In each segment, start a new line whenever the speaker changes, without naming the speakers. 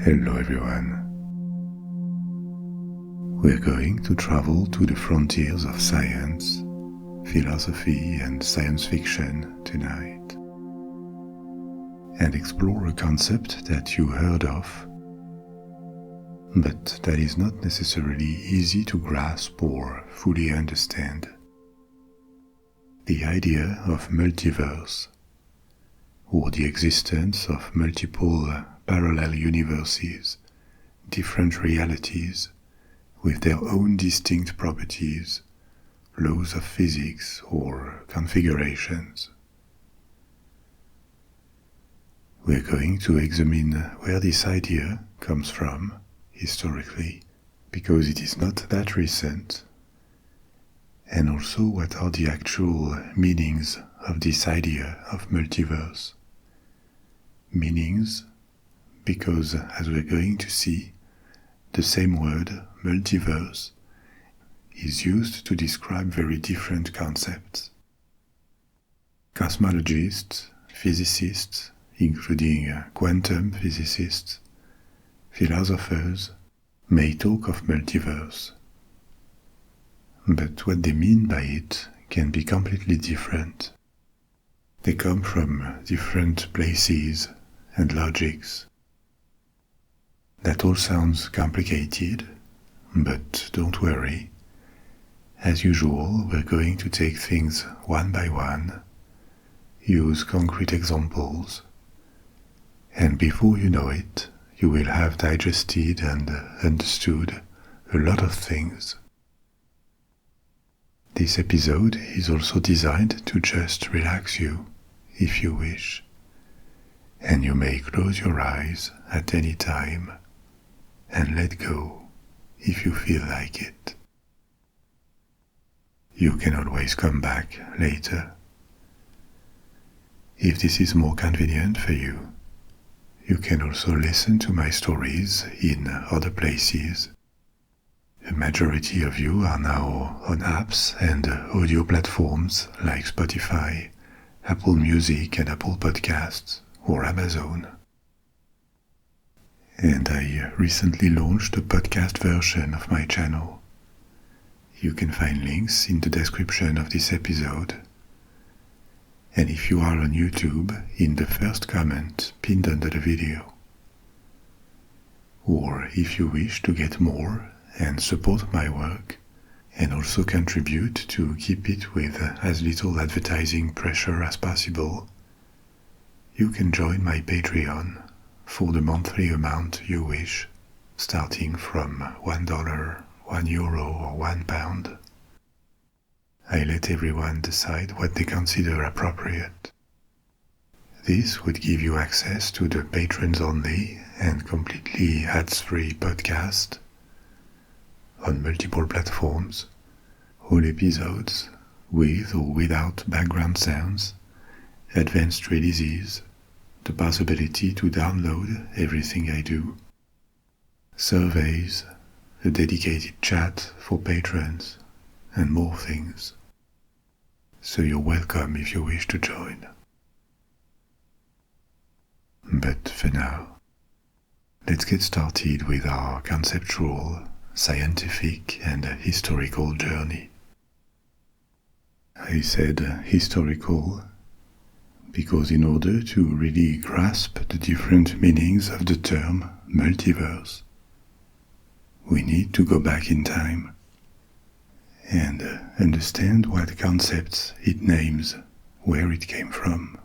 Hello everyone. We're going to travel to the frontiers of science, philosophy and science fiction tonight, and explore a concept that you heard of, but that is not necessarily easy to grasp or fully understand. The idea of multiverse, or the existence of multiple parallel universes, different realities, with their own distinct properties, laws of physics or configurations. We're going to examine where this idea comes from historically, because it is not that recent, and also what are the actual meanings of this idea of multiverse. Meanings because, as we're going to see, the same word, multiverse, is used to describe very different concepts. Cosmologists, physicists, including quantum physicists, philosophers, may talk of multiverse, but what they mean by it can be completely different. They come from different places and logics. That all sounds complicated, but don't worry. As usual, we're going to take things one by one, use concrete examples, and before you know it, you will have digested and understood a lot of things. This episode is also designed to just relax you, if you wish, and you may close your eyes at any time and let go if you feel like it. You can always come back later. If this is more convenient for you, you can also listen to my stories in other places. A majority of you are now on apps and audio platforms like Spotify, Apple Music and Apple Podcasts, or Amazon. And I recently launched a podcast version of my channel. You can find links in the description of this episode. And if you are on YouTube, in the first comment pinned under the video. Or if you wish to get more and support my work, and also contribute to keep it with as little advertising pressure as possible, you can join my Patreon for the monthly amount you wish, starting from $1, €1 or £1. I let everyone decide what they consider appropriate. This would give you access to the patrons-only and completely ads-free podcast on multiple platforms, all episodes with or without background sounds, advanced releases, the possibility to download everything I do, surveys, a dedicated chat for patrons, and more things. So you're welcome if you wish to join. But for now, let's get started with our conceptual, scientific and historical journey. I said historical because in order to really grasp the different meanings of the term multiverse, we need to go back in time and understand what concepts it names, where it came from.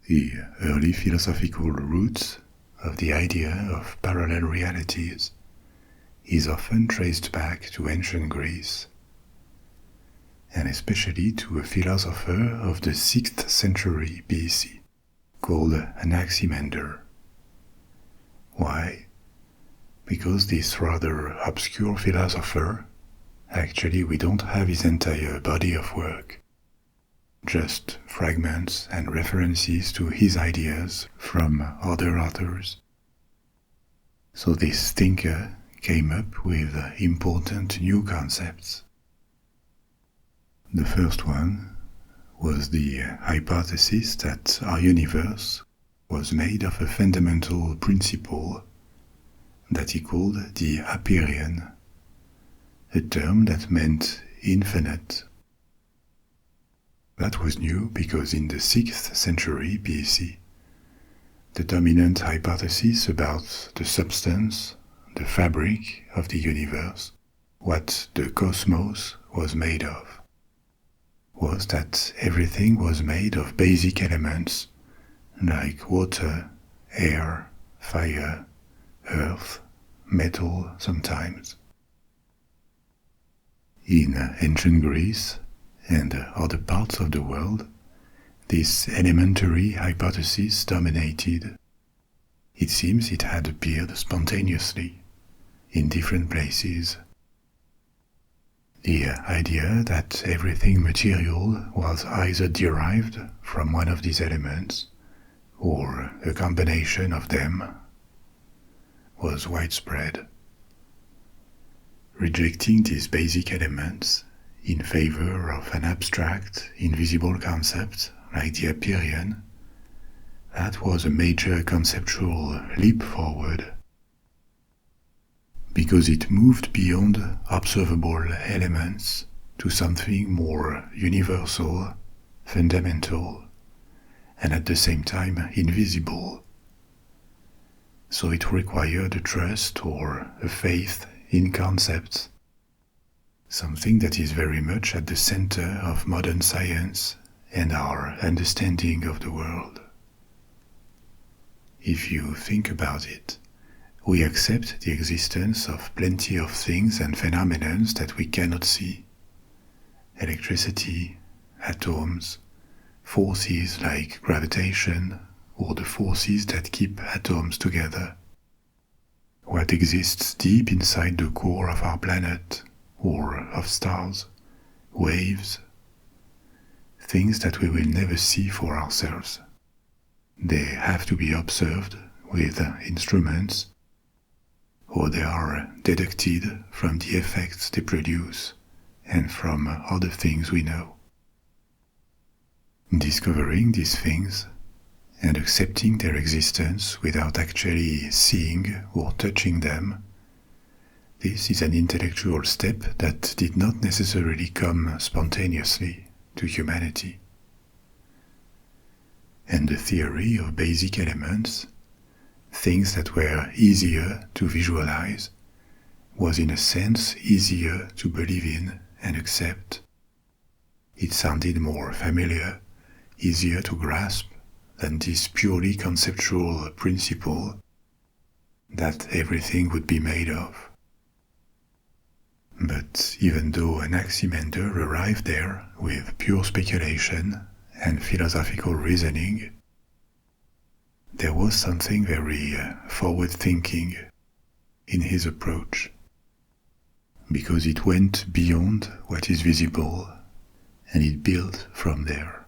The early philosophical roots of the idea of parallel realities is often traced back to ancient Greece, and especially to a philosopher of the 6th century BC called Anaximander. Why? Because this rather obscure philosopher, actually we don't have his entire body of work, just fragments and references to his ideas from other authors. So this thinker came up with important new concepts. The first one was the hypothesis that our universe was made of a fundamental principle that he called the Apeiron, a term that meant infinite. That was new because in the 6th century BC, the dominant hypothesis about the substance, the fabric of the universe, what the cosmos was made of, was that everything was made of basic elements like water, air, fire, earth, metal sometimes. In ancient Greece and other parts of the world, this elementary hypothesis dominated. It seems it had appeared spontaneously in different places. The idea that everything material was either derived from one of these elements or a combination of them was widespread. Rejecting these basic elements in favor of an abstract, invisible concept like the Apeiron, that was a major conceptual leap forward, because it moved beyond observable elements to something more universal, fundamental, and at the same time invisible. So it required a trust or a faith in concepts, something that is very much at the center of modern science and our understanding of the world. If you think about it, we accept the existence of plenty of things and phenomena that we cannot see. Electricity, atoms, forces like gravitation, or the forces that keep atoms together. What exists deep inside the core of our planet, or of stars, waves, things that we will never see for ourselves. They have to be observed with instruments, or they are deducted from the effects they produce and from other things we know. Discovering these things and accepting their existence without actually seeing or touching them, this is an intellectual step that did not necessarily come spontaneously to humanity. And the theory of basic elements, things that were easier to visualize, was in a sense easier to believe in and accept. It sounded more familiar, easier to grasp than this purely conceptual principle that everything would be made of. But even though Anaximander arrived there with pure speculation and philosophical reasoning, there was something very forward-thinking in his approach, because it went beyond what is visible and it built from there.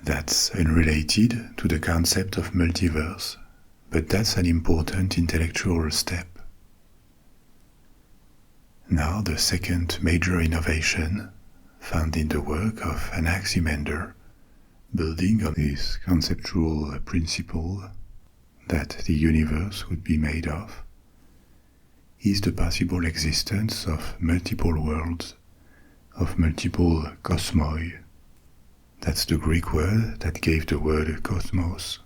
That's unrelated to the concept of multiverse, but that's an important intellectual step. Now the second major innovation found in the work of Anaximander, building on this conceptual principle that the universe would be made of, is the possible existence of multiple worlds, of multiple Kosmoi. That's the Greek word that gave the word cosmos.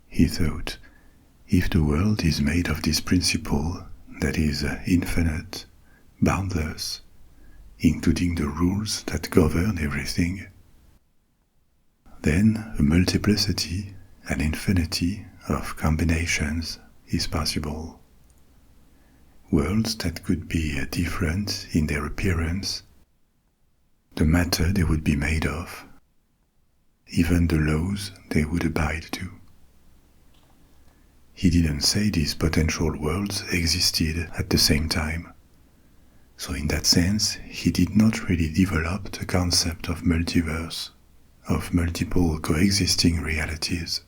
He thought, if the world is made of this principle that is infinite, boundless, including the rules that govern everything, then a multiplicity, an infinity of combinations is possible. Worlds that could be different in their appearance, the matter they would be made of, even the laws they would abide to. He didn't say these potential worlds existed at the same time. So in that sense, he did not really develop the concept of multiverse, of multiple coexisting realities.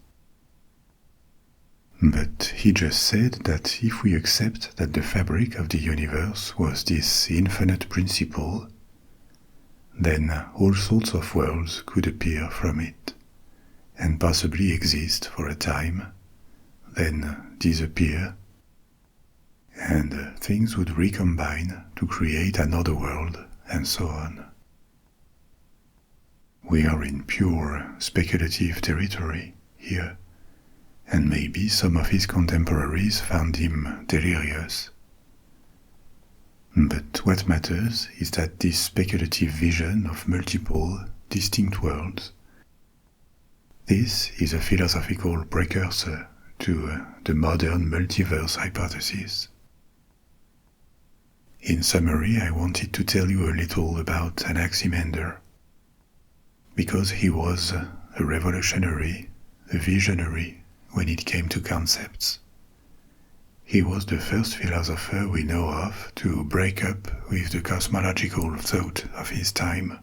But he just said that if we accept that the fabric of the universe was this infinite principle, then all sorts of worlds could appear from it. and possibly exist for a time, then disappear, and things would recombine to create another world, and so on. We are in pure speculative territory here, and maybe some of his contemporaries found him delirious. But what matters is that this speculative vision of multiple, distinct worlds, this is a philosophical precursor to the modern multiverse hypothesis. In summary, I wanted to tell you a little about Anaximander, because he was a revolutionary, a visionary when it came to concepts. He was the first philosopher we know of to break up with the cosmological thought of his time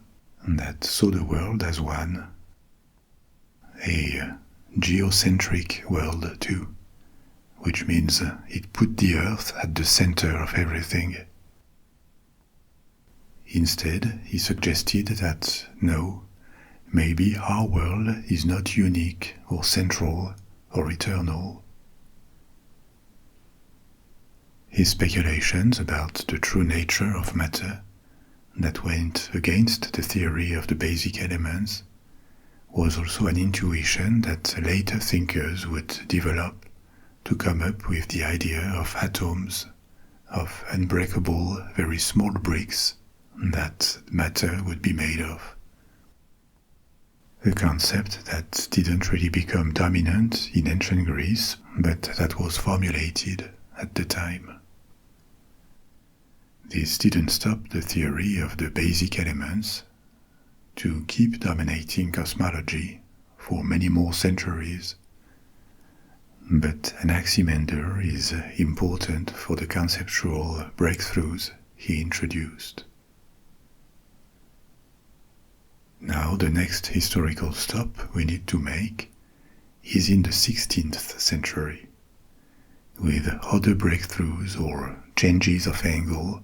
that saw the world as one, a geocentric world too, which means it put the Earth at the center of everything. Instead, he suggested that no, maybe our world is not unique or central or eternal. His speculations about the true nature of matter that went against the theory of the basic elements was also an intuition that later thinkers would develop to come up with the idea of atoms, of unbreakable, very small bricks that matter would be made of. A concept that didn't really become dominant in ancient Greece, but that was formulated at the time. This didn't stop the theory of the basic elements to keep dominating cosmology for many more centuries, but Anaximander is important for the conceptual breakthroughs he introduced. Now the next historical stop we need to make is in the 16th century, with other breakthroughs or changes of angle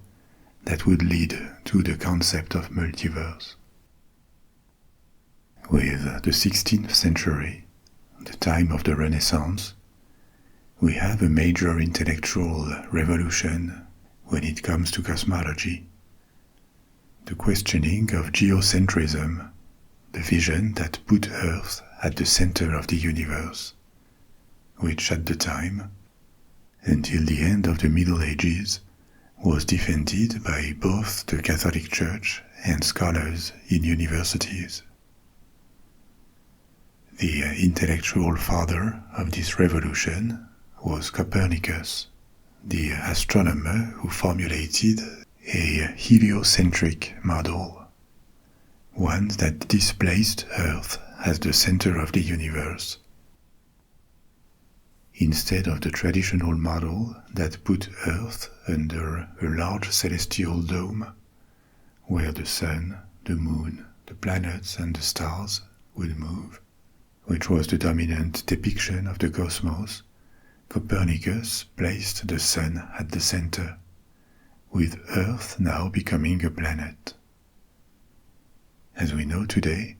that would lead to the concept of multiverse. With the 16th century, the time of the Renaissance, we have a major intellectual revolution when it comes to cosmology. The questioning of geocentrism, the vision that put Earth at the center of the universe, which at the time, until the end of the Middle Ages, was defended by both the Catholic Church and scholars in universities. The intellectual father of this revolution was Copernicus, the astronomer who formulated a heliocentric model, one that displaced Earth as the center of the universe, instead of the traditional model that put Earth under a large celestial dome, where the sun, the moon, the planets and the stars would move, which was the dominant depiction of the cosmos. Copernicus placed the sun at the center, with Earth now becoming a planet. As we know today,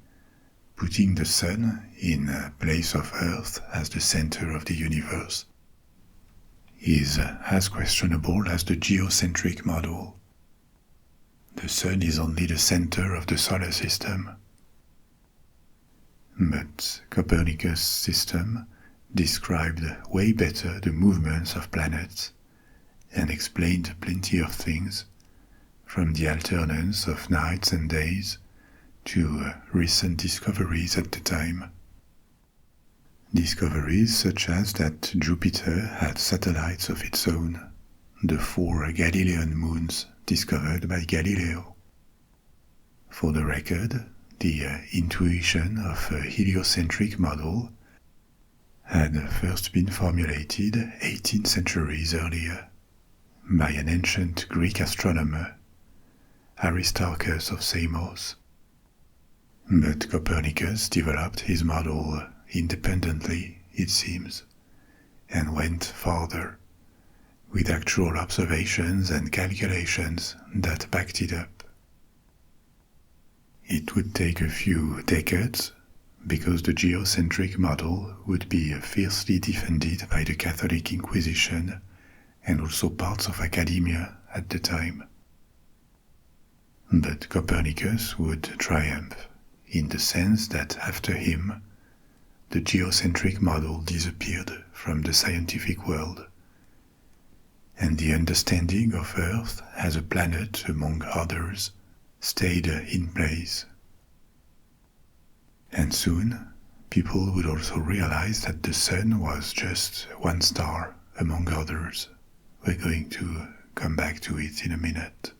putting the sun in place of Earth as the center of the universe is as questionable as the geocentric model. The sun is only the center of the solar system. But Copernicus' system described way better the movements of planets and explained plenty of things, from the alternance of nights and days to recent discoveries at the time. Discoveries such as that Jupiter had satellites of its own, the 4 Galilean moons discovered by Galileo. For the record, the intuition of a heliocentric model had first been formulated 18 centuries earlier by an ancient Greek astronomer, Aristarchus of Samos. But Copernicus developed his model independently, it seems, and went farther, with actual observations and calculations that backed it up. It would take a few decades, because the geocentric model would be fiercely defended by the Catholic Inquisition and also parts of academia at the time. But Copernicus would triumph in the sense that after him, the geocentric model disappeared from the scientific world, and the understanding of Earth as a planet among others stayed in place. And soon, people would also realize that the Sun was just one star among others. We're going to come back to it in a minute.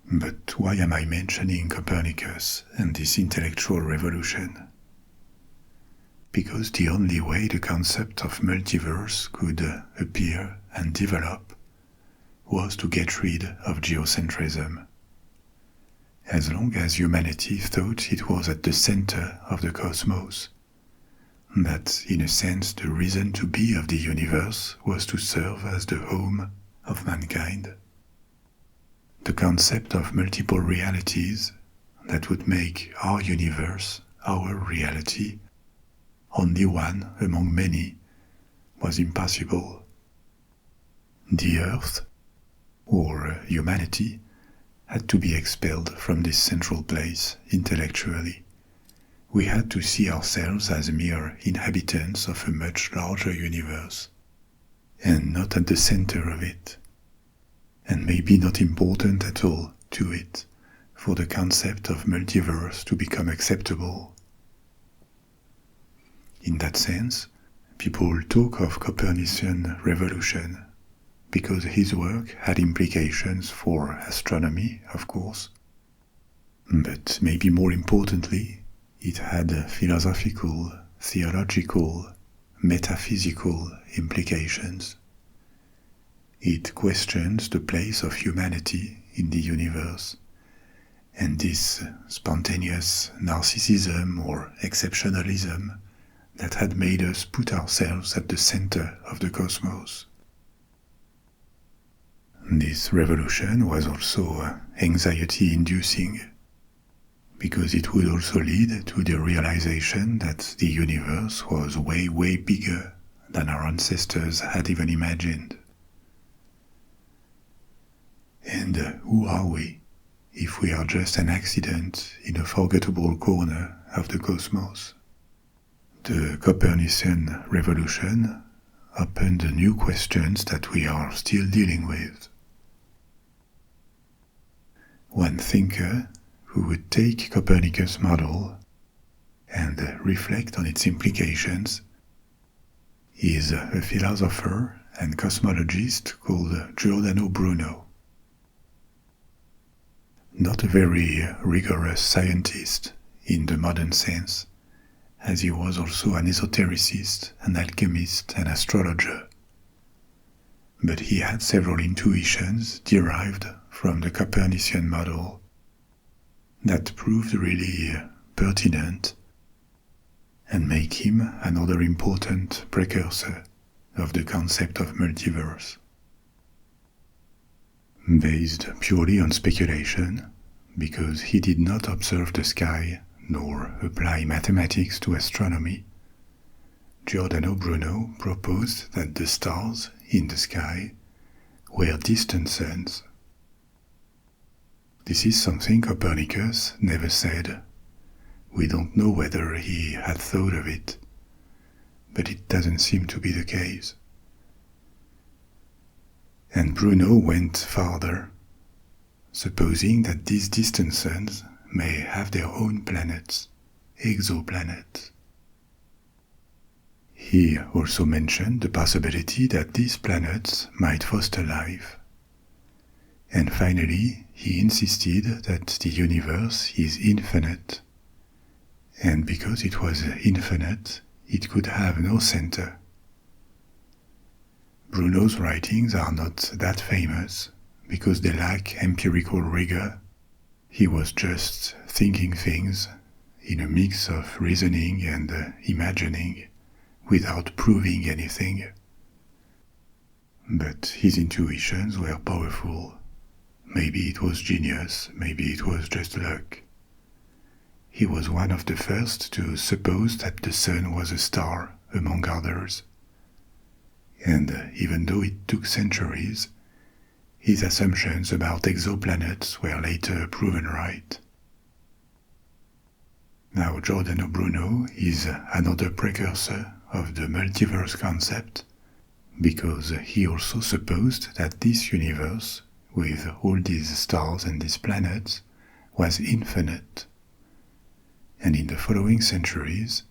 But why am I mentioning Copernicus and this intellectual revolution? Because the only way the concept of multiverse could appear and develop was to get rid of geocentrism. As long as humanity thought it was at the center of the cosmos, that in a sense the reason to be of the universe was to serve as the home of mankind, the concept of multiple realities that would make our universe, our reality, only one among many, was impossible. The Earth, or humanity, had to be expelled from this central place intellectually. We had to see ourselves as mere inhabitants of a much larger universe, and not at the center of it, and maybe not important at all to it, for the concept of multiverse to become acceptable. In that sense, people talk of Copernician revolution, because his work had implications for astronomy, of course, but maybe more importantly, it had philosophical, theological, metaphysical implications. It questions the place of humanity in the universe, and this spontaneous narcissism or exceptionalism that had made us put ourselves at the center of the cosmos. This revolution was also anxiety-inducing, because it would also lead to the realization that the universe was way, way bigger than our ancestors had even imagined. And who are we, if we are just an accident in a forgettable corner of the cosmos? The Copernician revolution opened new questions that we are still dealing with. One thinker who would take Copernicus' model and reflect on its implications is a philosopher and cosmologist called Giordano Bruno. Not a very rigorous scientist in the modern sense, as he was also an esotericist, an alchemist, and astrologer. But he had several intuitions derived from the Copernician model that proved really pertinent and make him another important precursor of the concept of multiverse. Based purely on speculation, because he did not observe the sky nor apply mathematics to astronomy, Giordano Bruno proposed that the stars in the sky were distant suns. This is something Copernicus never said. We don't know whether he had thought of it, but it doesn't seem to be the case. And Bruno went farther, supposing that these distant suns may have their own planets, exoplanets. He also mentioned the possibility that these planets might foster life. And finally, he insisted that the universe is infinite, and because it was infinite, it could have no center. Bruno's writings are not that famous because they lack empirical rigor. He was just thinking things in a mix of reasoning and imagining without proving anything. But his intuitions were powerful. Maybe it was genius, maybe it was just luck. he was one of the first to suppose that the Sun was a star, among others. And even though it took centuries, his assumptions about exoplanets were later proven right. Now, Giordano Bruno is another precursor of the multiverse concept, because he also supposed that this universe, with all these stars and these planets, was infinite. And in the following centuries,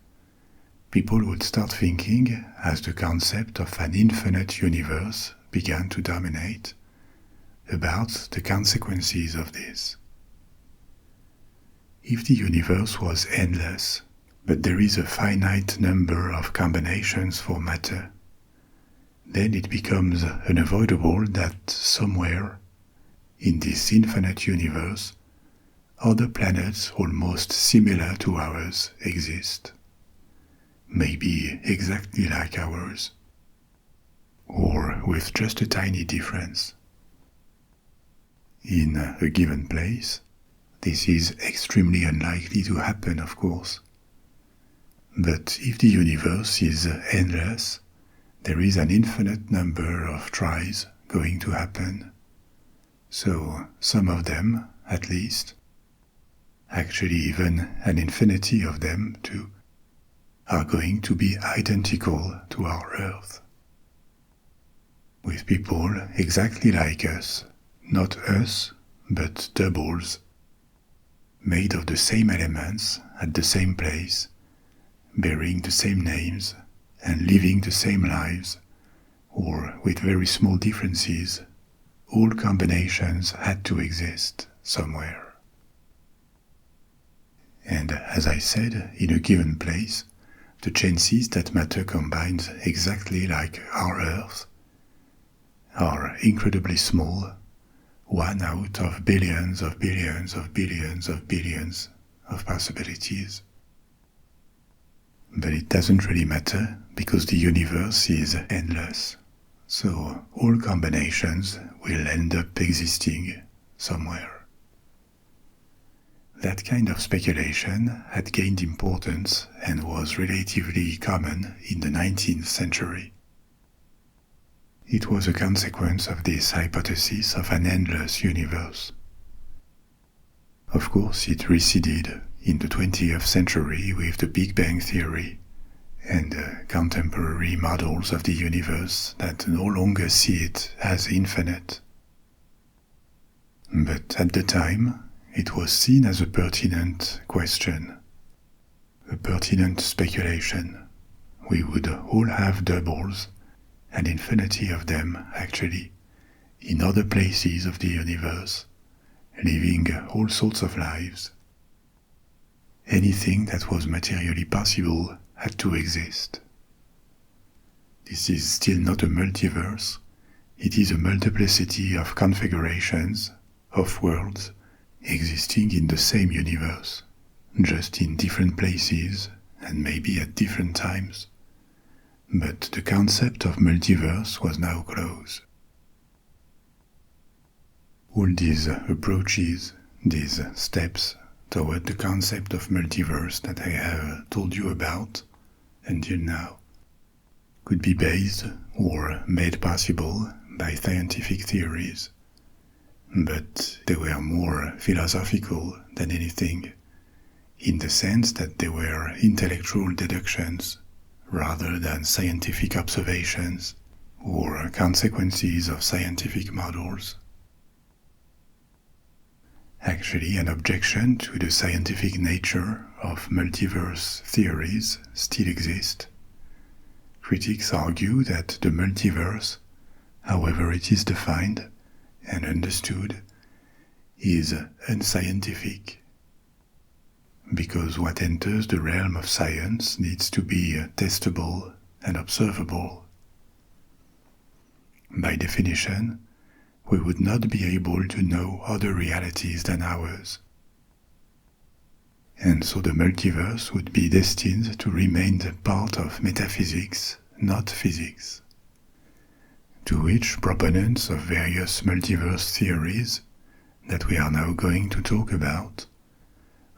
people would start thinking as the concept of an infinite universe began to dominate, about the consequences of this. If the universe was endless, but there is a finite number of combinations for matter, then it becomes unavoidable that somewhere in this infinite universe, other planets almost similar to ours exist. Maybe exactly like ours, or with just a tiny difference. In a given place, this is extremely unlikely to happen, of course. But if the universe is endless, there is an infinite number of tries going to happen. So some of them, at least, actually even an infinity of them too, are going to be identical to our Earth. With people exactly like us, not us, but doubles, made of the same elements at the same place, bearing the same names and living the same lives, or with very small differences, all combinations had to exist somewhere. And as I said, in a given place, the chances that matter combines exactly like our Earth are incredibly small, 1 out of billions of billions of billions of billions of possibilities. But it doesn't really matter, because the universe is endless, so all combinations will end up existing somewhere. That kind of speculation had gained importance and was relatively common in the 19th century. It was a consequence of this hypothesis of an endless universe. Of course, it receded in the 20th century with the Big Bang theory and contemporary models of the universe that no longer see it as infinite. But at the time, it was seen as a pertinent question, a pertinent speculation. We would all have doubles, an infinity of them actually, in other places of the universe, living all sorts of lives. Anything that was materially possible had to exist. This is still not a multiverse, it is a multiplicity of configurations, of worlds, existing in the same universe, just in different places and maybe at different times. But the concept of multiverse was now closed. All these approaches, these steps toward the concept of multiverse that I have told you about until now, could be based or made possible by scientific theories. But they were more philosophical than anything, in the sense that they were intellectual deductions rather than scientific observations or consequences of scientific models. Actually, an objection to the scientific nature of multiverse theories still exists. Critics argue that the multiverse, however it is defined and understood, is unscientific, because what enters the realm of science needs to be testable and observable. By definition, we would not be able to know other realities than ours. And so the multiverse would be destined to remain part of metaphysics, not physics. To which proponents of various multiverse theories that we are now going to talk about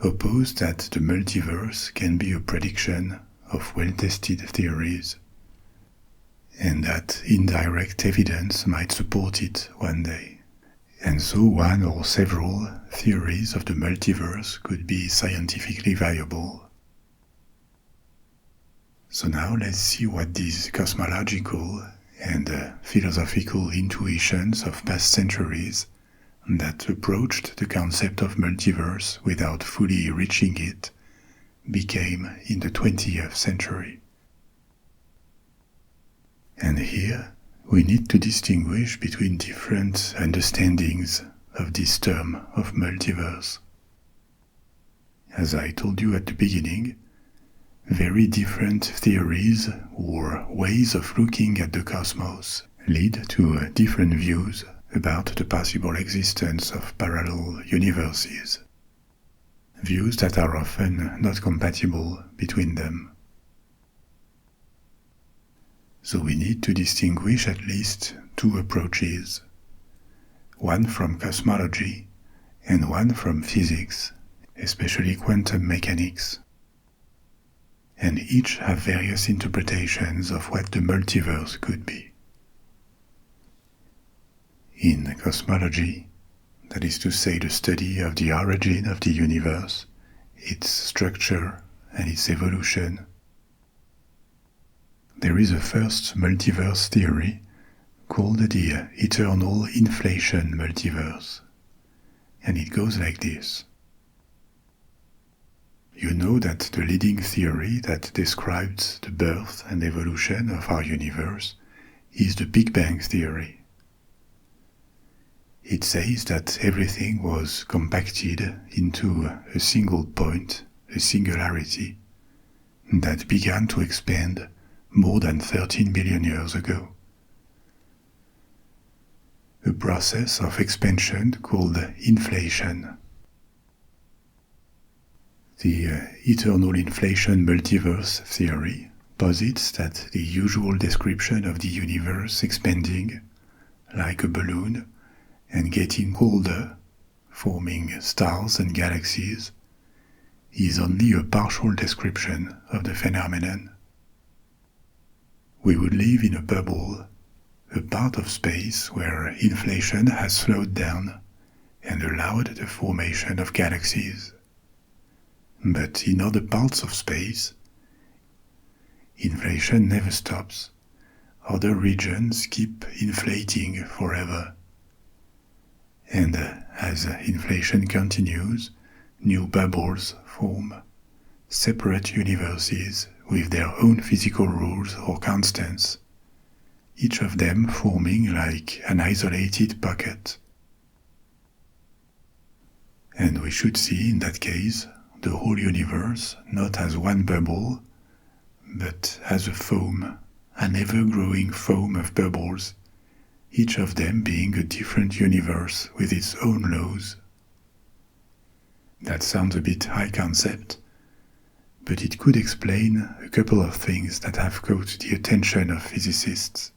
oppose that the multiverse can be a prediction of well-tested theories, and that indirect evidence might support it one day. And so one or several theories of the multiverse could be scientifically viable. So now let's see what these cosmological and philosophical intuitions of past centuries that approached the concept of multiverse without fully reaching it became in the 20th century. And here we need to distinguish between different understandings of this term of multiverse. As I told you at the beginning, very different theories or ways of looking at the cosmos lead to different views about the possible existence of parallel universes, views that are often not compatible between them. So we need to distinguish at least two approaches, one from cosmology and one from physics, especially quantum mechanics. And each have various interpretations of what the multiverse could be. In cosmology, that is to say the study of the origin of the universe, its structure and its evolution, there is a first multiverse theory called the eternal inflation multiverse, and it goes like this. You know that the leading theory that describes the birth and evolution of our universe is the Big Bang theory. It says that everything was compacted into a single point, a singularity, that began to expand more than 13 billion years ago. A process of expansion called inflation. The eternal inflation multiverse theory posits that the usual description of the universe expanding like a balloon and getting colder, forming stars and galaxies, is only a partial description of the phenomenon. We would live in a bubble, a part of space where inflation has slowed down and allowed the formation of galaxies. But in other parts of space, inflation never stops. Other regions keep inflating forever. And as inflation continues, new bubbles form, separate universes with their own physical rules or constants, each of them forming like an isolated pocket. And we should see in that case the whole universe not as one bubble, but as a foam, an ever-growing foam of bubbles, each of them being a different universe with its own laws. That sounds a bit high concept, but it could explain a couple of things that have caught the attention of physicists.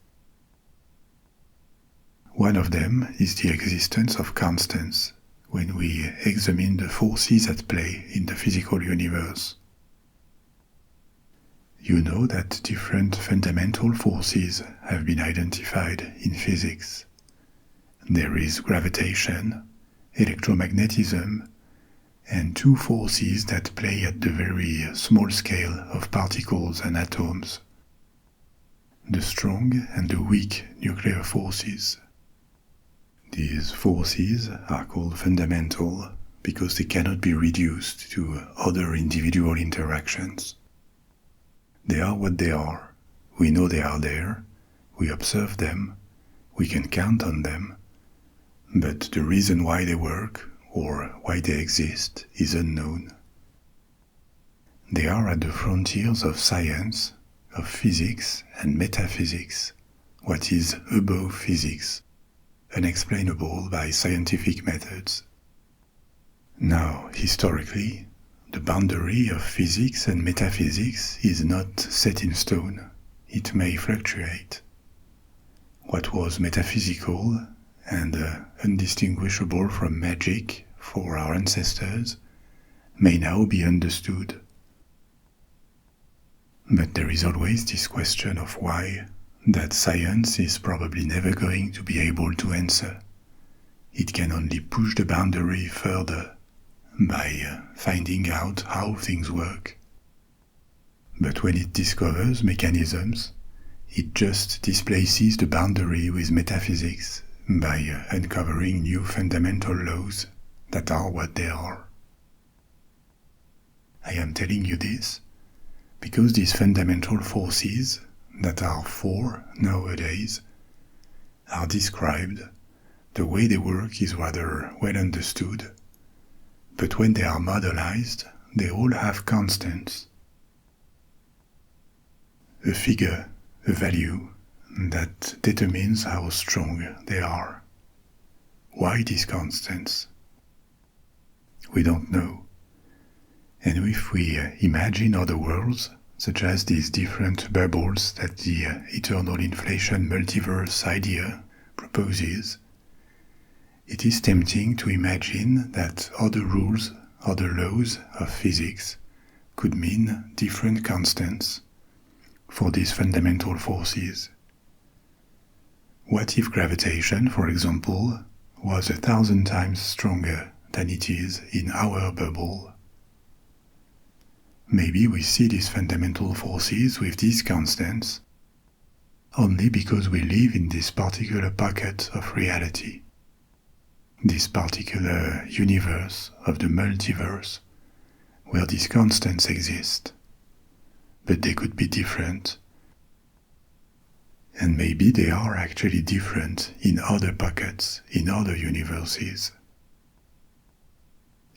One of them is the existence of constants when we examine the forces at play in the physical universe. You know that different fundamental forces have been identified in physics. There is gravitation, electromagnetism, and two forces that play at the very small scale of particles and atoms, the strong and the weak nuclear forces. These forces are called fundamental because they cannot be reduced to other individual interactions. They are what they are. We know they are there, we observe them, we can count on them, but the reason why they work or why they exist is unknown. They are at the frontiers of science, of physics and metaphysics, what is above physics, unexplainable by scientific methods. Now, historically, the boundary of physics and metaphysics is not set in stone. It may fluctuate. What was metaphysical and undistinguishable from magic for our ancestors may now be understood. But there is always this question of why that science is probably never going to be able to answer. It can only push the boundary further by finding out how things work. But when it discovers mechanisms, it just displaces the boundary with metaphysics by uncovering new fundamental laws that are what they are. I am telling you this because these fundamental forces that are four nowadays are described. The way they work is rather well understood, but when they are modelized, they all have constants. A figure, a value, that determines how strong they are. Why these constants? We don't know. And if we imagine other worlds, such as these different bubbles that the eternal inflation multiverse idea proposes, it is tempting to imagine that other rules, other laws of physics could mean different constants for these fundamental forces. What if gravitation, for example, was 1,000 times stronger than it is in our bubble? Maybe we see these fundamental forces with these constants only because we live in this particular pocket of reality, this particular universe of the multiverse where these constants exist. But they could be different. And maybe they are actually different in other pockets, in other universes.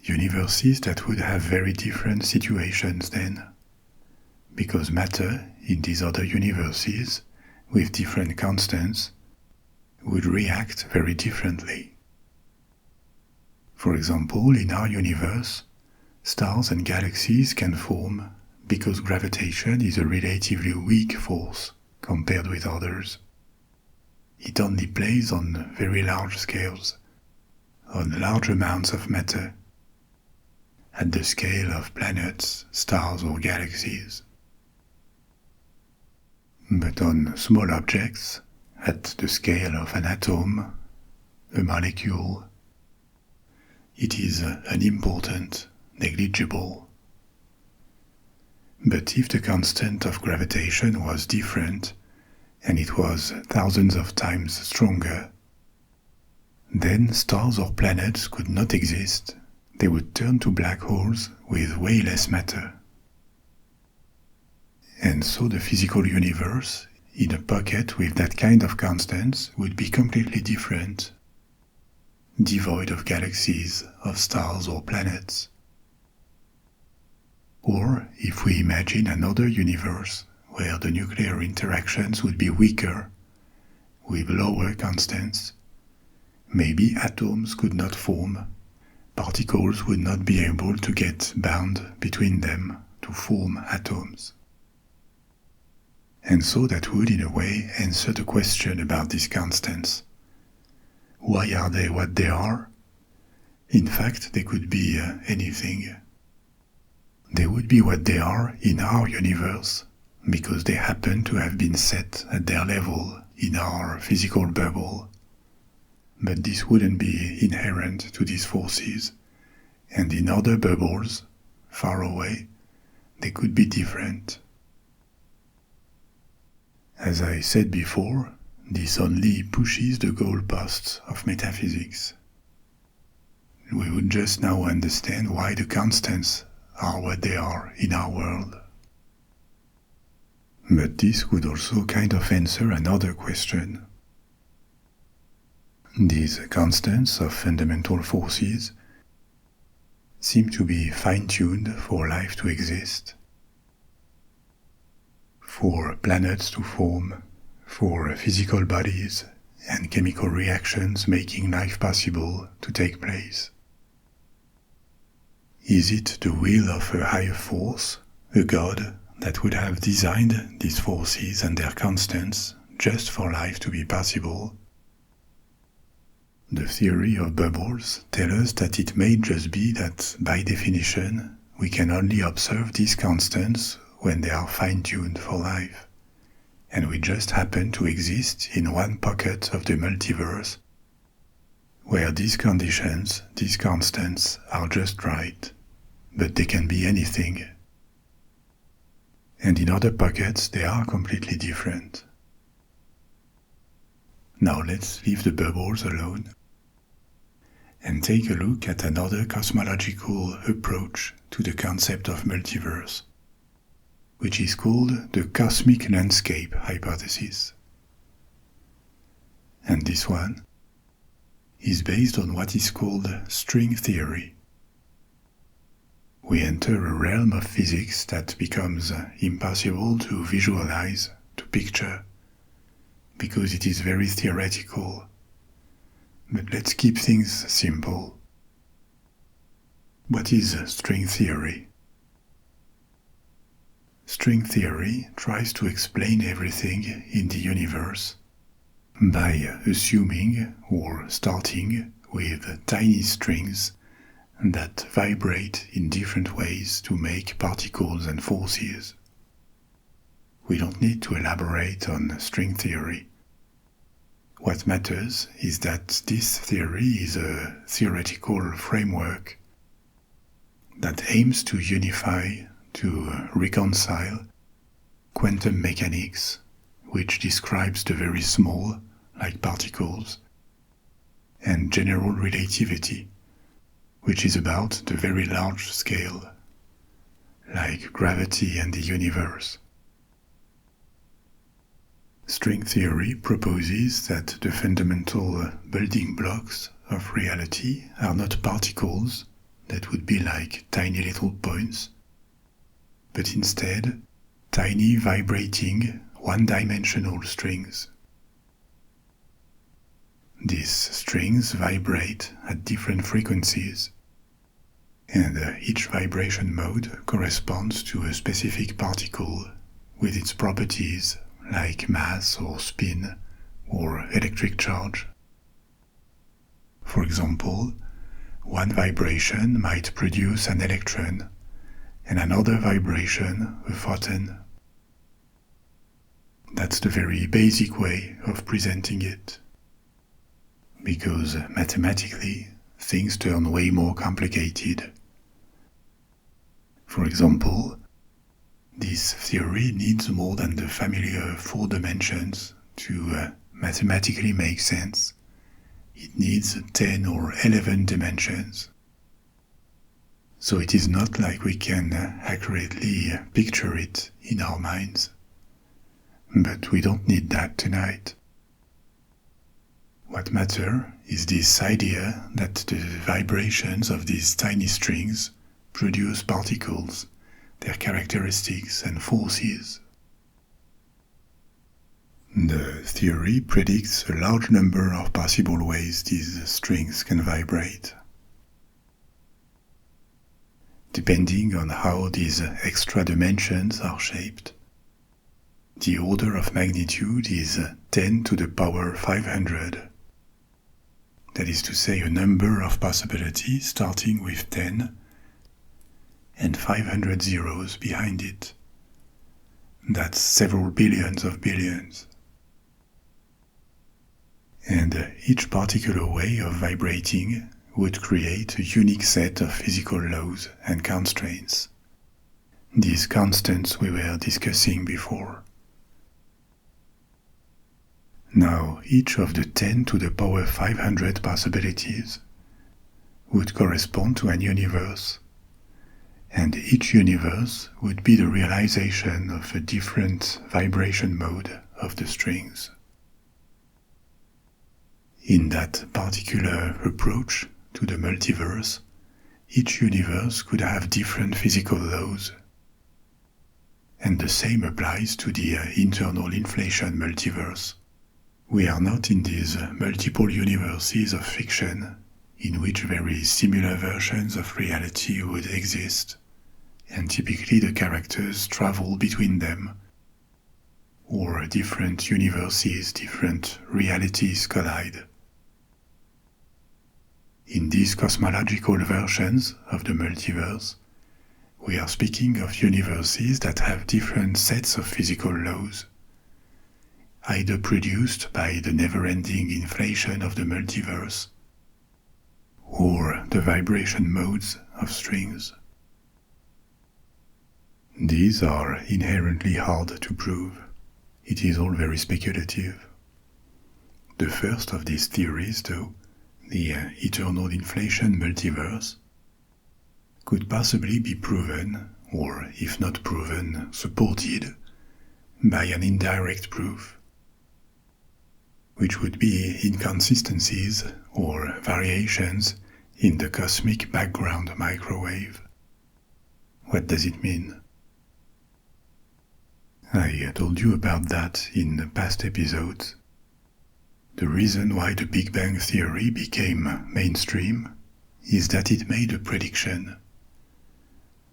Universes that would have very different situations then, because matter in these other universes, with different constants, would react very differently. For example, in our universe, stars and galaxies can form because gravitation is a relatively weak force compared with others. It only plays on very large scales, on large amounts of matter, at the scale of planets, stars or galaxies. But on small objects, at the scale of an atom, a molecule, it is unimportant, negligible. But if the constant of gravitation was different, and it was thousands of times stronger, then stars or planets could not exist. They would turn to black holes with way less matter. And so the physical universe, in a pocket with that kind of constants, would be completely different, devoid of galaxies, of stars or planets. Or if we imagine another universe where the nuclear interactions would be weaker, with lower constants, maybe atoms could not form, particles would not be able to get bound between them to form atoms. And so that would in a way answer the question about these constants. Why are they what they are? In fact, they could be anything. They would be what they are in our universe, because they happen to have been set at their level in our physical bubble. But this wouldn't be inherent to these forces, and in other bubbles, far away, they could be different. As I said before, this only pushes the goalposts of metaphysics. We would just now understand why the constants are what they are in our world. But this would also kind of answer another question. These constants of fundamental forces seem to be fine-tuned for life to exist, for planets to form, for physical bodies and chemical reactions making life possible to take place. Is it the will of a higher force, a god, that would have designed these forces and their constants just for life to be possible? The theory of bubbles tells us that it may just be that, by definition, we can only observe these constants when they are fine-tuned for life, and we just happen to exist in one pocket of the multiverse where these conditions, these constants, are just right, but they can be anything. And in other pockets they are completely different. Now let's leave the bubbles alone and take a look at another cosmological approach to the concept of multiverse, which is called the cosmic landscape hypothesis. And this one is based on what is called string theory. We enter a realm of physics that becomes impossible to visualize, to picture, because it is very theoretical. But let's keep things simple. What is string theory? String theory tries to explain everything in the universe by assuming or starting with tiny strings that vibrate in different ways to make particles and forces. We don't need to elaborate on string theory. What matters is that this theory is a theoretical framework that aims to unify, to reconcile quantum mechanics, which describes the very small, like particles, and general relativity, which is about the very large scale, like gravity and the universe. String theory proposes that the fundamental building blocks of reality are not particles that would be like tiny little points, but instead tiny vibrating one-dimensional strings. These strings vibrate at different frequencies, and each vibration mode corresponds to a specific particle with its properties like mass or spin or electric charge. For example, one vibration might produce an electron and another vibration a photon. That's the very basic way of presenting it, because mathematically things turn way more complicated. For example, this theory needs more than the familiar 4 dimensions to mathematically make sense. It needs 10 or 11 dimensions. So it is not like we can accurately picture it in our minds. But we don't need that tonight. What matters is this idea that the vibrations of these tiny strings produce particles, their characteristics and forces. The theory predicts a large number of possible ways these strings can vibrate. Depending on how these extra dimensions are shaped, the order of magnitude is 10 to the power 500. That is to say, a number of possibilities starting with 10 and 500 zeros behind it. That's several billions of billions. And each particular way of vibrating would create a unique set of physical laws and constraints. These constants we were discussing before. Now, each of the 10 to the power 500 possibilities would correspond to an universe, and each universe would be the realization of a different vibration mode of the strings. In that particular approach to the multiverse, each universe could have different physical laws. And the same applies to the internal inflation multiverse. We are not in these multiple universes of fiction in which very similar versions of reality would exist, and typically the characters travel between them, or different universes, different realities collide. In these cosmological versions of the multiverse, we are speaking of universes that have different sets of physical laws, either produced by the never-ending inflation of the multiverse, or the vibration modes of strings. These are inherently hard to prove. It is all very speculative. The first of these theories, though, the eternal inflation multiverse, could possibly be proven, or if not proven, supported, by an indirect proof, which would be inconsistencies or variations in the cosmic background microwave. What does it mean? I told you about that in past episodes. The reason why the Big Bang theory became mainstream is that it made a prediction.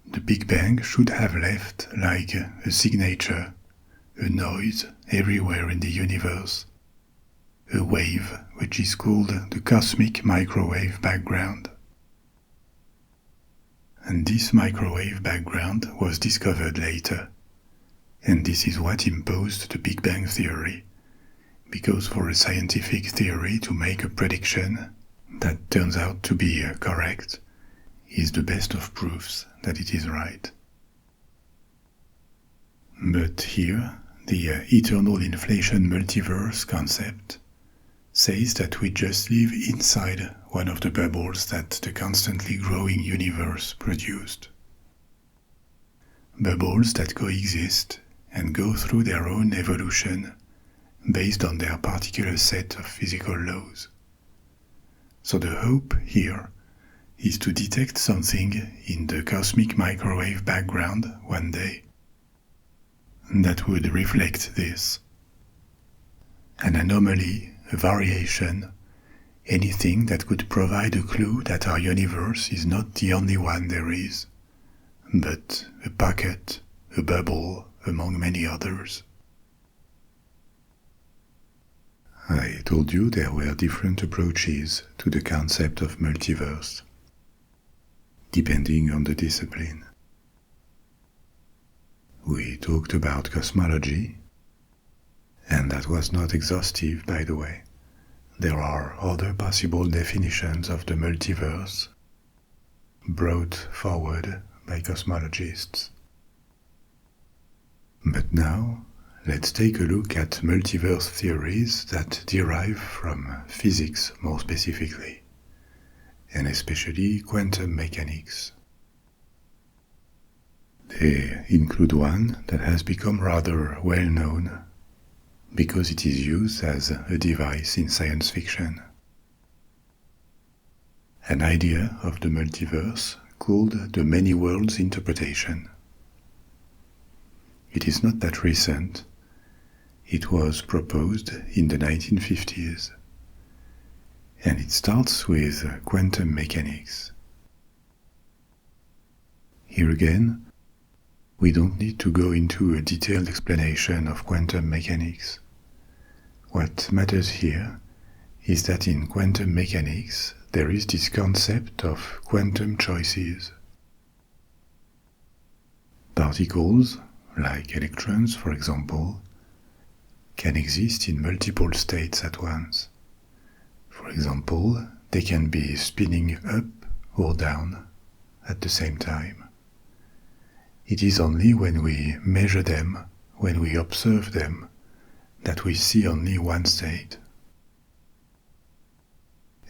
The Big Bang should have left like a signature, a noise everywhere in the universe, a wave which is called the cosmic microwave background. And this microwave background was discovered later, and this is what imposed the Big Bang theory, because for a scientific theory to make a prediction that turns out to be correct is the best of proofs that it is right. But here, the eternal inflation multiverse concept says that we just live inside one of the bubbles that the constantly growing universe produced. Bubbles that coexist and go through their own evolution based on their particular set of physical laws. So the hope here is to detect something in the cosmic microwave background one day that would reflect this. An anomaly, a variation, anything that could provide a clue that our universe is not the only one there is, but a pocket, a bubble among many others. I told you there were different approaches to the concept of multiverse, depending on the discipline. We talked about cosmology, and that was not exhaustive, by the way. There are other possible definitions of the multiverse brought forward by cosmologists. But now, let's take a look at multiverse theories that derive from physics more specifically, and especially quantum mechanics. They include one that has become rather well known because it is used as a device in science fiction. An idea of the multiverse called the many worlds interpretation. It is not that recent. It was proposed in the 1950s, and it starts with quantum mechanics. Here again, we don't need to go into a detailed explanation of quantum mechanics. What matters here is that in quantum mechanics there is this concept of quantum choices. Particles, like electrons for example, can exist in multiple states at once. For example, they can be spinning up or down at the same time. It is only when we measure them, when we observe them, that we see only one state.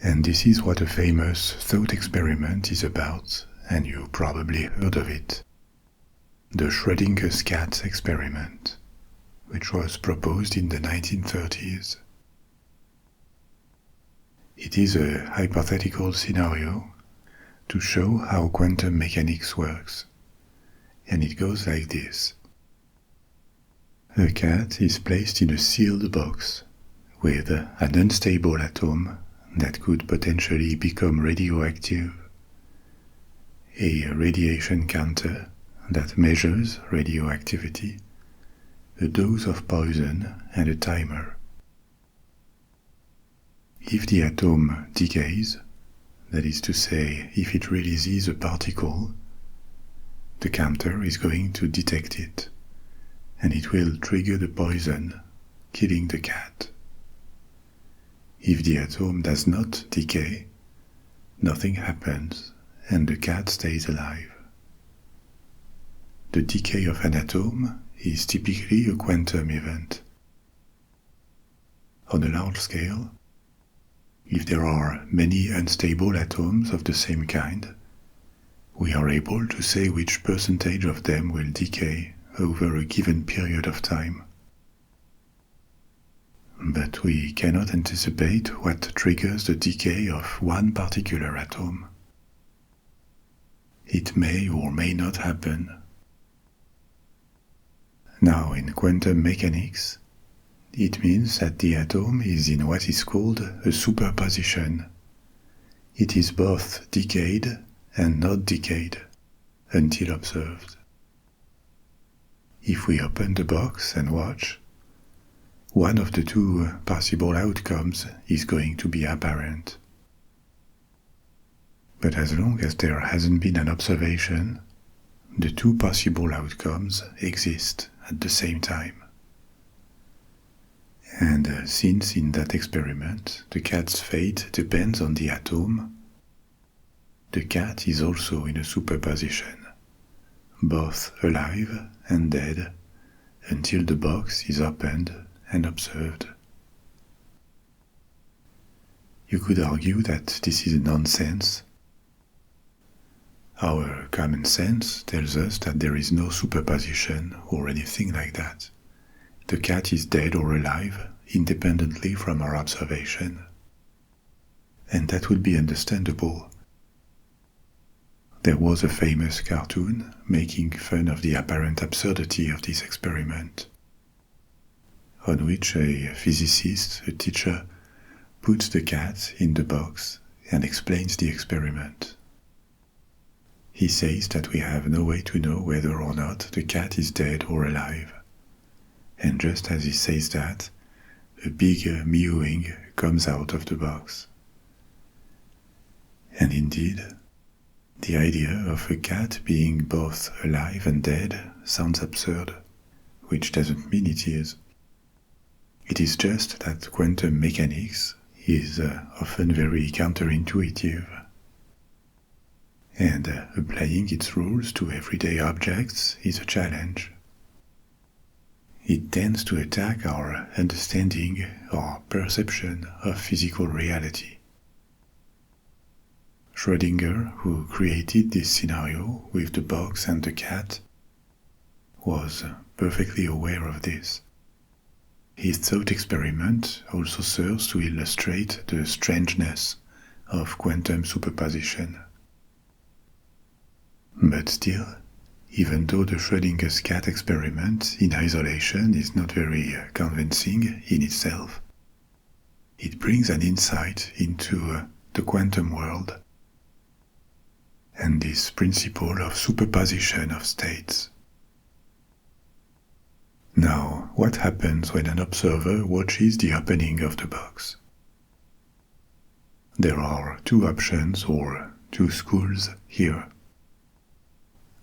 And this is what a famous thought experiment is about, and you probably heard of it. The Schrödinger's cat experiment, which was proposed in the 1930s. It is a hypothetical scenario to show how quantum mechanics works, and it goes like this. A cat is placed in a sealed box with an unstable atom that could potentially become radioactive, a radiation counter that measures radioactivity, a dose of poison, and a timer. If the atom decays, That is to say, if it releases a particle, the counter is going to detect it, and it will trigger the poison, killing the cat. If the atom does not decay, nothing happens, and the cat stays alive. The decay of an atom is typically a quantum event. On a large scale, if there are many unstable atoms of the same kind, we are able to say which percentage of them will decay over a given period of time. But we cannot anticipate what triggers the decay of one particular atom. It may or may not happen. Now, in quantum mechanics, it means that the atom is in what is called a superposition. It is both decayed and not decayed until observed. If we open the box and watch, one of the two possible outcomes is going to be apparent. But as long as there hasn't been an observation, the two possible outcomes exist at the same time. And since in that experiment the cat's fate depends on the atom, the cat is also in a superposition, both alive and dead, until the box is opened and observed. You could argue that this is nonsense. Our common sense tells us that there is no superposition or anything like that. The cat is dead or alive, independently from our observation. And that would be understandable. There was a famous cartoon making fun of the apparent absurdity of this experiment, on which a physicist, a teacher, puts the cat in the box and explains the experiment. He says that we have no way to know whether or not the cat is dead or alive. And just as he says that, a big mewing comes out of the box. And indeed, the idea of a cat being both alive and dead sounds absurd, which doesn't mean it is. It is just that quantum mechanics is often very counterintuitive. And applying its rules to everyday objects is a challenge. It tends to attack our understanding or perception of physical reality. Schrödinger, who created this scenario with the box and the cat, was perfectly aware of this. His thought experiment also serves to illustrate the strangeness of quantum superposition. But still, even though the Schrödinger's cat experiment in isolation is not very convincing in itself, it brings an insight into the quantum world and this principle of superposition of states. Now, what happens when an observer watches the opening of the box? There are two options or two schools here.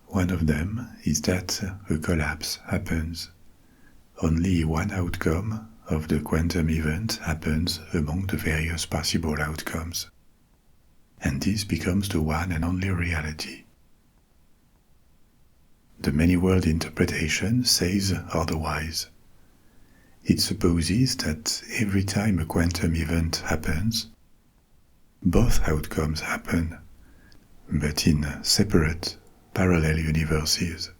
One of them is that a collapse happens. Only one outcome of the quantum event happens among the various possible outcomes, and this becomes the one and only reality. The many-world interpretation says otherwise. It supposes that every time a quantum event happens, both outcomes happen, but in separate, parallel universes.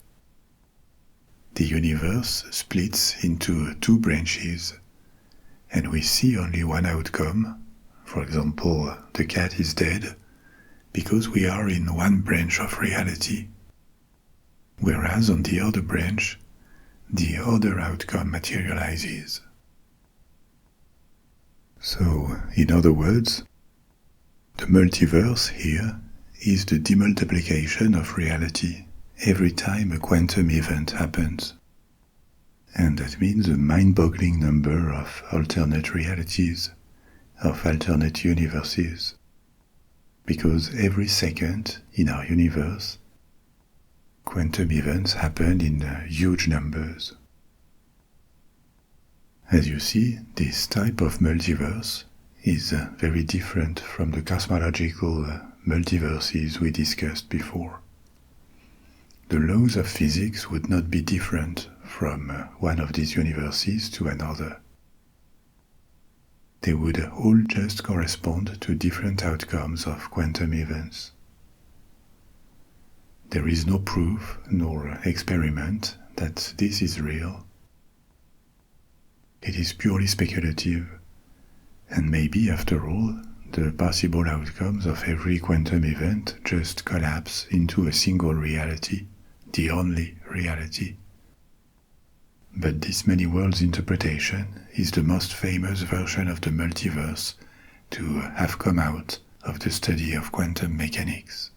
The universe splits into two branches, and we see only one outcome. For example, the cat is dead, because we are in one branch of reality, whereas on the other branch, the other outcome materializes. So, in other words, the multiverse here is the demultiplication of reality every time a quantum event happens. And that means a mind-boggling number of alternate realities, of alternate universes. because every second in our universe, quantum events happen in huge numbers. As you see, this type of multiverse is very different from the cosmological multiverses we discussed before. The laws of physics would not be different from one of these universes to another. They would all just correspond to different outcomes of quantum events. There is no proof nor experiment that this is real. It is purely speculative, and maybe, after all, the possible outcomes of every quantum event just collapse into a single reality, the only reality. But this many worlds interpretation is the most famous version of the multiverse to have come out of the study of quantum mechanics.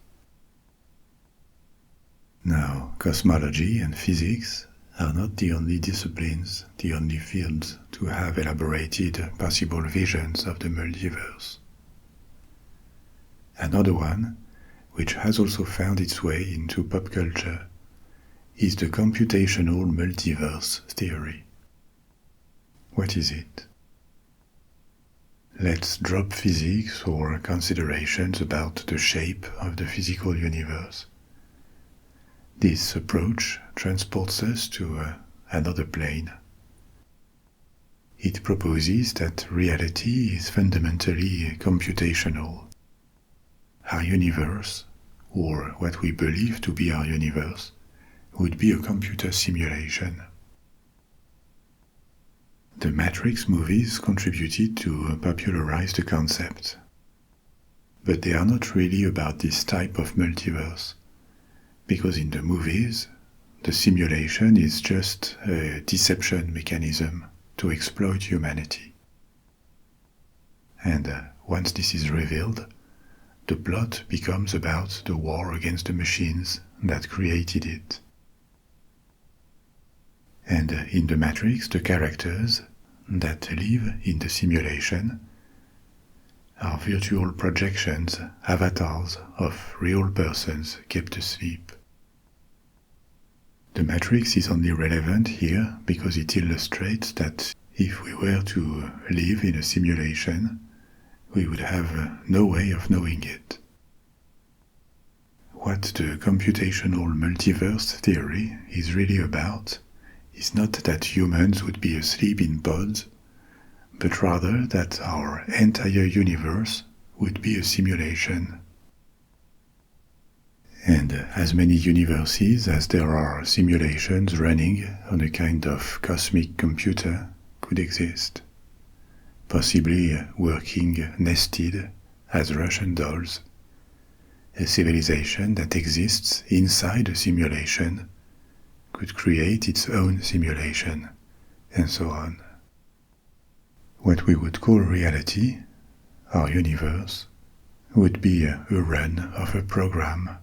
Now, cosmology and physics are not the only disciplines, the only fields to have elaborated possible visions of the multiverse. Another one, which has also found its way into pop culture, is the Computational Multiverse theory. What is it? Let's drop physics or considerations about the shape of the physical universe. This approach transports us to another plane. It proposes that reality is fundamentally computational. Our universe, or what we believe to be our universe, would be a computer simulation. The Matrix movies contributed to popularize the concept. But they are not really about this type of multiverse, because in the movies, the simulation is just a deception mechanism to exploit humanity. And once this is revealed, the plot becomes about the war against the machines that created it. And in the Matrix, the characters that live in the simulation are virtual projections, avatars of real persons kept asleep. The Matrix is only relevant here because it illustrates that if we were to live in a simulation, we would have no way of knowing it. What the computational multiverse theory is really about is not that humans would be asleep in pods, but rather that our entire universe would be a simulation. And as many universes as there are simulations running on a kind of cosmic computer could exist, possibly working nested as Russian dolls, a civilization that exists inside a simulation could create its own simulation, and so on. What we would call reality, our universe, would be a run of a program,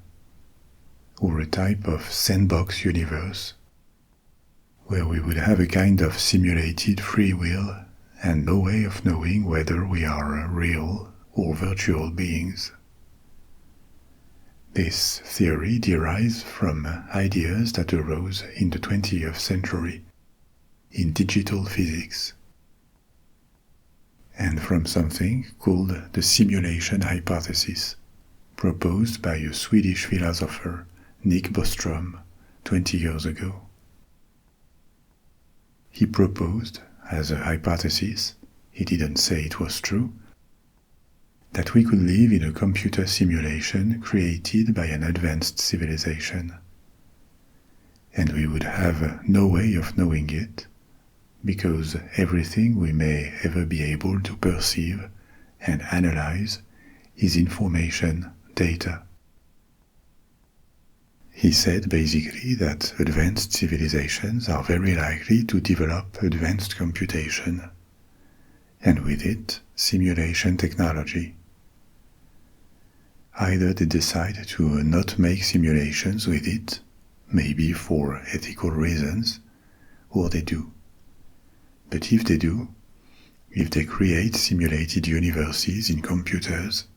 or a type of sandbox universe, where we would have a kind of simulated free will and no way of knowing whether we are real or virtual beings. This theory derives from ideas that arose in the 20th century in digital physics, and from something called the simulation hypothesis, proposed by a Swedish philosopher, Nick Bostrom, 20 years ago. He proposed, as a hypothesis, he didn't say it was true, that we could live in a computer simulation created by an advanced civilization. And we would have no way of knowing it, because everything we may ever be able to perceive and analyze is information, data. He said basically that advanced civilizations are very likely to develop advanced computation, and with it, simulation technology. Either they decide to not make simulations with it, maybe for ethical reasons, or they do. But if they do, if they create simulated universes in computers,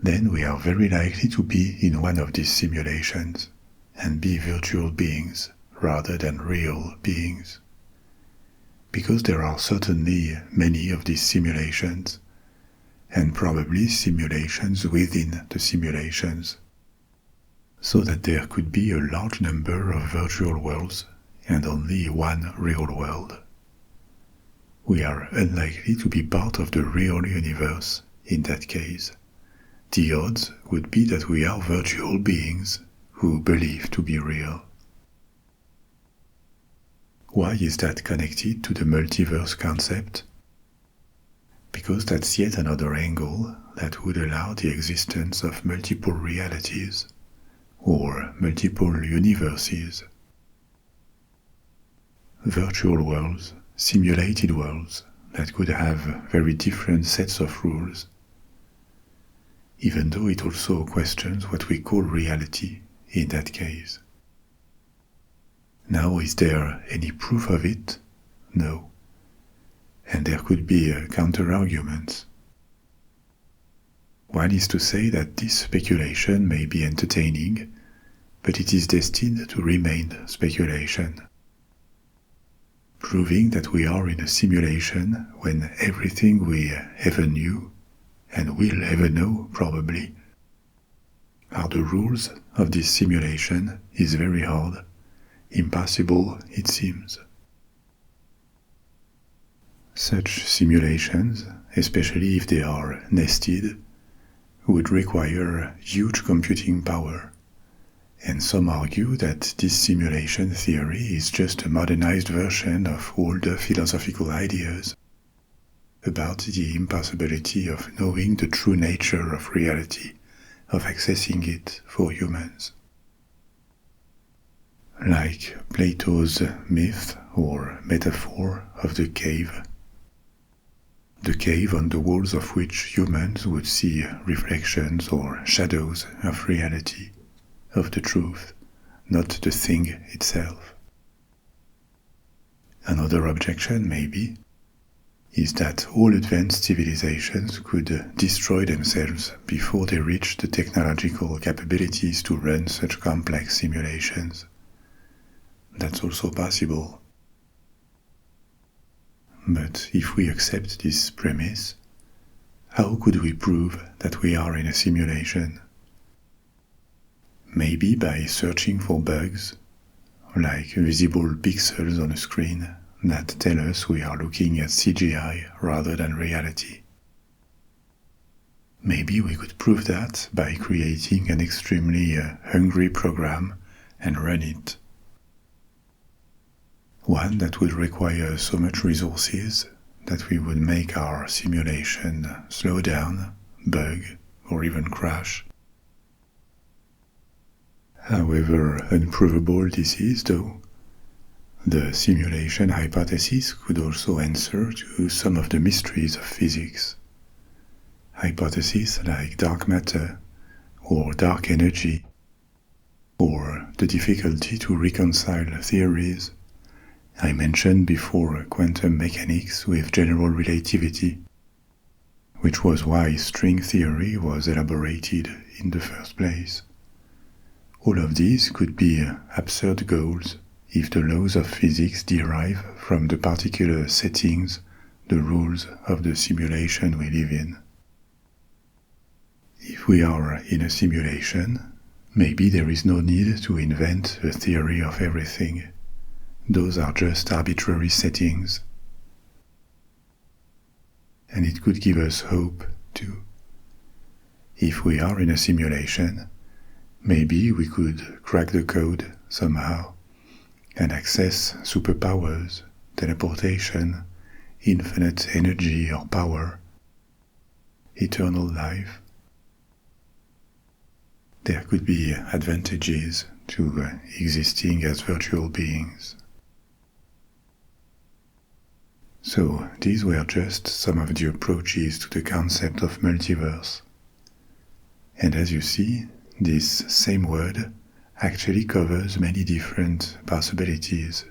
then we are very likely to be in one of these simulations and be virtual beings rather than real beings. Because there are certainly many of these simulations, and probably simulations within the simulations, so that there could be a large number of virtual worlds and only one real world. We are unlikely to be part of the real universe in that case. The odds would be that we are virtual beings who believe to be real. Why is that connected to the multiverse concept? Because that's yet another angle that would allow the existence of multiple realities or multiple universes. Virtual worlds, simulated worlds that could have very different sets of rules, even though it also questions what we call reality in that case. Now, is there any proof of it? No. And there could be counter-arguments. One is to say that this speculation may be entertaining, but it is destined to remain speculation, proving that we are in a simulation when everything we ever knew, and will ever know probably, are the rules of this simulation is very hard, impossible it seems. Such simulations, especially if they are nested, would require huge computing power, and some argue that this simulation theory is just a modernized version of older philosophical ideas about the impossibility of knowing the true nature of reality, of accessing it for humans. Like Plato's myth or metaphor of the cave on the walls of which humans would see reflections or shadows of reality, of the truth, not the thing itself. Another objection, maybe, is that all advanced civilizations could destroy themselves before they reach the technological capabilities to run such complex simulations. That's also possible. But if we accept this premise, how could we prove that we are in a simulation? Maybe by searching for bugs, like visible pixels on a screen that tell us we are looking at CGI rather than reality. Maybe we could prove that by creating an extremely hungry program and run it. One that would require so much resources that we would make our simulation slow down, bug, or even crash. However unprovable this is, though, the simulation hypothesis could also answer to some of the mysteries of physics. Hypotheses like dark matter, or dark energy, or the difficulty to reconcile theories. I mentioned before quantum mechanics with general relativity, which was why string theory was elaborated in the first place. All of these could be absurd goals if the laws of physics derive from the particular settings, the rules of the simulation we live in. If we are in a simulation, maybe there is no need to invent a theory of everything. Those are just arbitrary settings. And it could give us hope, too. If we are in a simulation, maybe we could crack the code somehow and access superpowers, teleportation, infinite energy or power, eternal life. There could be advantages to existing as virtual beings. So, these were just some of the approaches to the concept of multiverse. And as you see, this same word actually covers many different possibilities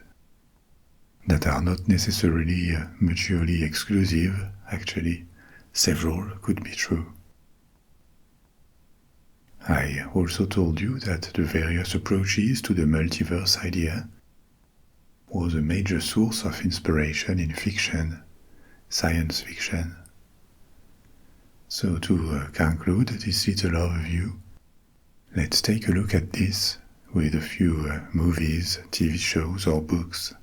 that are not necessarily mutually exclusive, actually. Several could be true. I also told you that the various approaches to the multiverse idea was a major source of inspiration in fiction, science fiction. So to conclude this little overview, let's take a look at this with a few movies, TV shows or books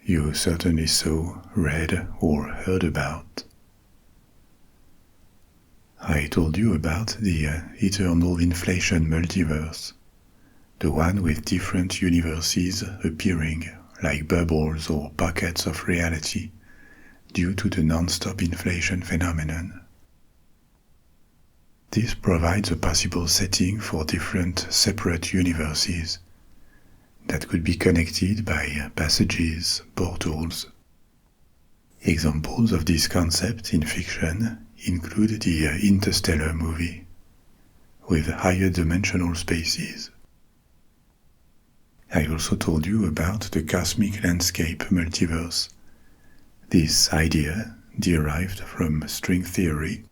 you certainly saw, read or heard about. I told you about the eternal inflation multiverse, the one with different universes appearing like bubbles or pockets of reality due to the non-stop inflation phenomenon. This provides a possible setting for different separate universes that could be connected by passages, portals. Examples of this concept in fiction include the Interstellar movie, with higher dimensional spaces. I also told you about the cosmic landscape multiverse, this idea derived from string theory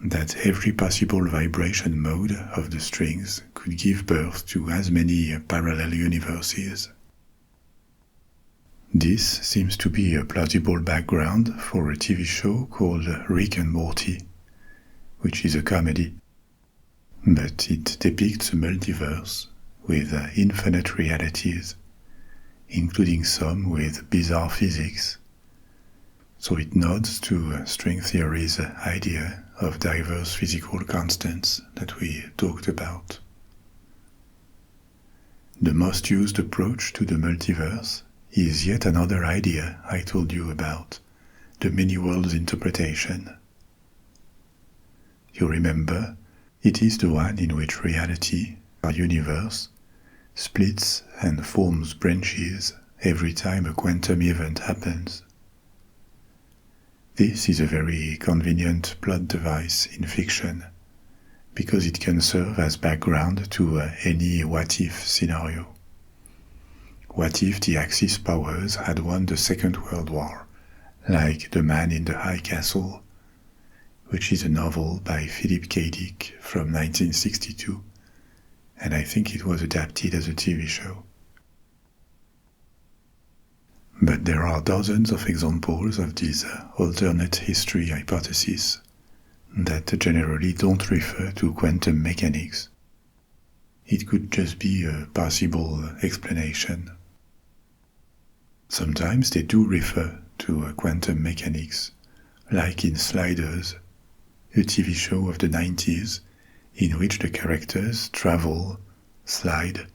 that every possible vibration mode of the strings could give birth to as many parallel universes. This seems to be a plausible background for a TV show called Rick and Morty, which is a comedy, but it depicts a multiverse with infinite realities, including some with bizarre physics, so it nods to string theory's idea of diverse physical constants that we talked about. The most used approach to the multiverse is yet another idea I told you about, the many worlds interpretation. You remember, it is the one in which reality, our universe, splits and forms branches every time a quantum event happens. This is a very convenient plot device in fiction, because it can serve as background to any what-if scenario. What if the Axis powers had won the Second World War, like The Man in the High Castle, which is a novel by Philip K. Dick from 1962, and I think it was adapted as a TV show. But there are dozens of examples of these alternate history hypotheses that generally don't refer to quantum mechanics. It could just be a possible explanation. Sometimes they do refer to quantum mechanics, like in Sliders, a TV show of the 90s in which the characters slide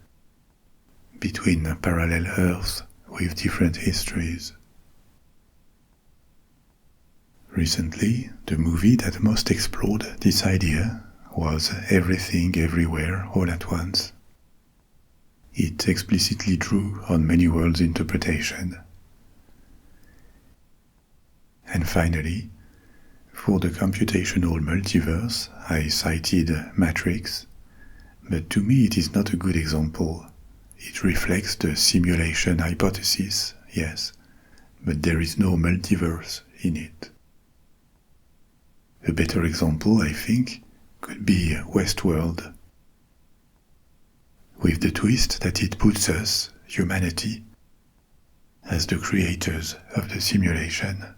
between parallel Earths with different histories. Recently, the movie that most explored this idea was Everything Everywhere All at Once. It explicitly drew on many worlds interpretation. And finally, for the computational multiverse, I cited Matrix, but to me it is not a good example. It reflects the simulation hypothesis, yes, but there is no multiverse in it. A better example, I think, could be Westworld, with the twist that it puts us, humanity, as the creators of the simulation.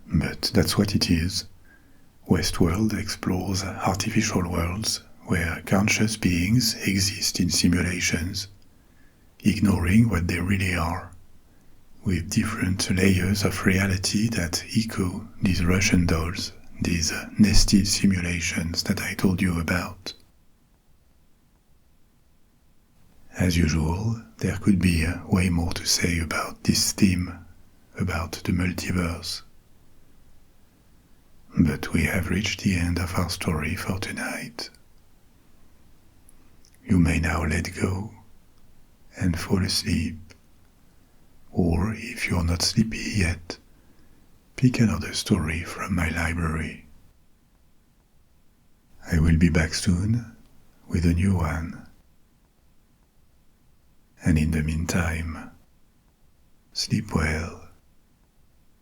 But that's what it is. Westworld explores artificial worlds where conscious beings exist in simulations, ignoring what they really are, with different layers of reality that echo these Russian dolls, these nested simulations that I told you about. As usual, there could be way more to say about this theme, about the multiverse. But we have reached the end of our story for tonight. You may now let go and fall asleep, or if you're not sleepy yet, pick another story from my library. I will be back soon with a new one. And in the meantime, sleep well,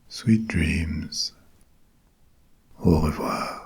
sweet dreams, au revoir.